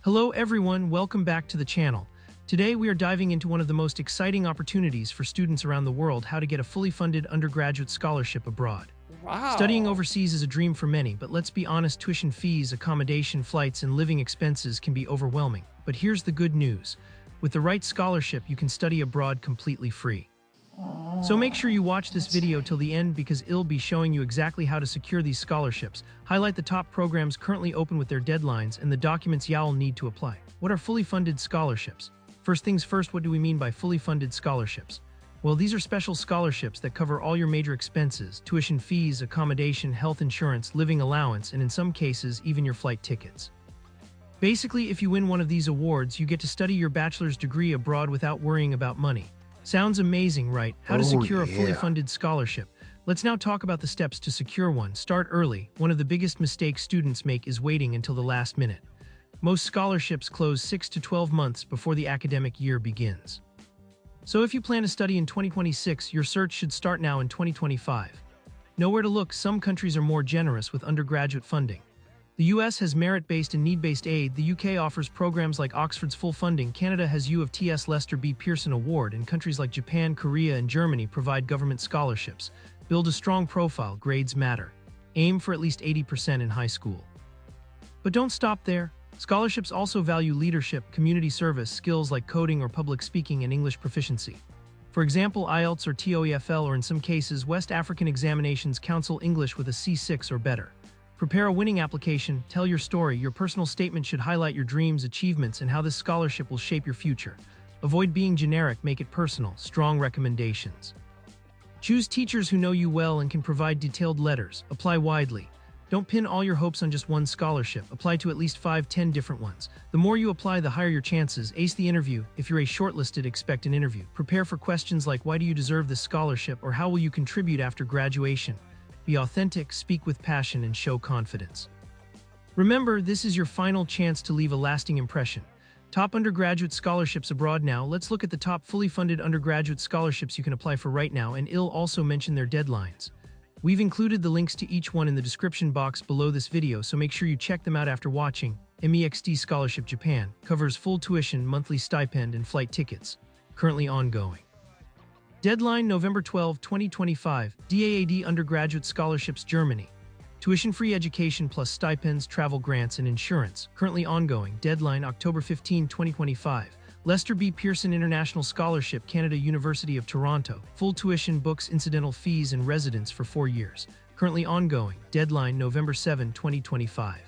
Hello everyone, welcome back to the channel. Today we are diving into one of the most exciting opportunities for students around the world: how to get a fully funded undergraduate scholarship abroad. Wow. Studying overseas is a dream for many, but let's be honest, tuition fees, accommodation, flights, and living expenses can be overwhelming. But here's the good news. With the right scholarship, you can study abroad completely free. So make sure you watch this video till the end because I'll be showing you exactly how to secure these scholarships, highlight the top programs currently open with their deadlines, and the documents you'll need to apply. What are fully funded scholarships? First things first, what do we mean by fully funded scholarships? Well, these are special scholarships that cover all your major expenses: tuition fees, accommodation, health insurance, living allowance, and in some cases, even your flight tickets. Basically, if you win one of these awards, you get to study your bachelor's degree abroad without worrying about money. Sounds amazing, right? How to secure a fully funded scholarship. Let's now talk about the steps to secure one. Start early. One of the biggest mistakes students make is waiting until the last minute. Most scholarships close 6 to 12 months before the academic year begins. So if you plan to study in 2026, your search should start now in 2025. Know where to look. Some countries are more generous with undergraduate funding. The US has merit-based and need-based aid. The UK offers programs like Oxford's full funding. Canada has U of T's Lester B. Pearson Award, and countries like Japan, Korea, and Germany provide government scholarships. Build a strong profile. Grades matter. Aim for at least 80% in high school. But don't stop there. Scholarships also value leadership, community service, skills like coding or public speaking, and English proficiency. For example, IELTS or TOEFL, or in some cases, West African examinations counsel English with a C6 or better. Prepare a winning application, tell your story. Your personal statement should highlight your dreams, achievements, and how this scholarship will shape your future. Avoid being generic, make it personal. Strong recommendations. Choose teachers who know you well and can provide detailed letters. Apply widely. Don't pin all your hopes on just one scholarship. Apply to at least 5-10 different ones. The more you apply, the higher your chances. Ace the interview. If you're a shortlisted, expect an interview. Prepare for questions like, why do you deserve this scholarship, or how will you contribute after graduation? Be authentic, speak with passion, and show confidence. Remember, this is your final chance to leave a lasting impression. Top undergraduate scholarships abroad. Now, let's look at the top fully funded undergraduate scholarships you can apply for right now, and I'll also mention their deadlines. We've included the links to each one in the description box below this video, so make sure you check them out after watching. MEXT Scholarship Japan covers full tuition, monthly stipend, and flight tickets. Currently ongoing. Deadline November 12, 2025. DAAD Undergraduate Scholarships Germany. Tuition-free education plus stipends, travel grants, and insurance. Currently ongoing. Deadline October 15, 2025. Lester B. Pearson International Scholarship Canada, University of Toronto. Full tuition, books, incidental fees, and residence for 4 years. Currently ongoing. Deadline November 7, 2025.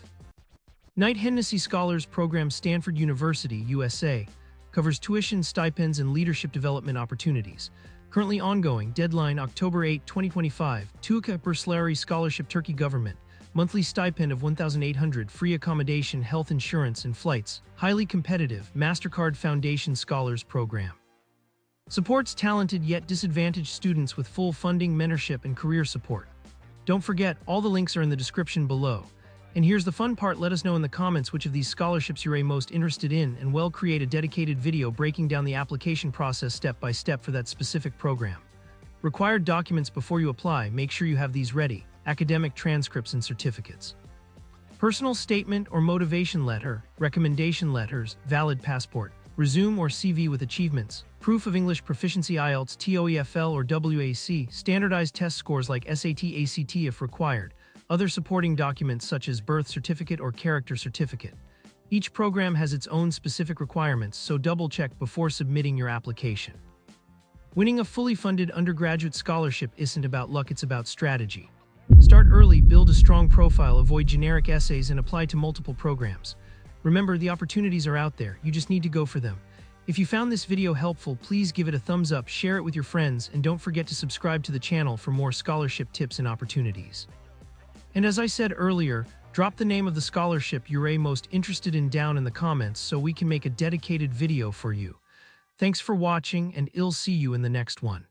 Knight-Hennessy Scholars Program Stanford University, USA. Covers tuition, stipends, and leadership development opportunities. Currently ongoing. Deadline October 8, 2025. Türkiye Burslari Scholarship Turkey Government. Monthly stipend of $1,800. Free accommodation, health insurance, and flights. Highly competitive. Mastercard Foundation Scholars Program. Supports talented yet disadvantaged students with full funding, mentorship, and career support. Don't forget, all the links are in the description below. And here's the fun part: let us know in the comments which of these scholarships you're most interested in, and we'll create a dedicated video breaking down the application process step by step for that specific program. Required documents before you apply: make sure you have these ready: academic transcripts and certificates, personal statement or motivation letter, recommendation letters, valid passport, resume or CV with achievements, proof of English proficiency, IELTS, TOEFL, or WAC, standardized test scores like SAT, ACT if required, other supporting documents such as birth certificate or character certificate. Each program has its own specific requirements, so double-check before submitting your application. Winning a fully funded undergraduate scholarship isn't about luck, it's about strategy. Start early, build a strong profile, avoid generic essays, and apply to multiple programs. Remember, the opportunities are out there, you just need to go for them. If you found this video helpful, please give it a thumbs up, share it with your friends, and don't forget to subscribe to the channel for more scholarship tips and opportunities. And as I said earlier, drop the name of the scholarship you're most interested in down in the comments so we can make a dedicated video for you. Thanks for watching, and I'll see you in the next one.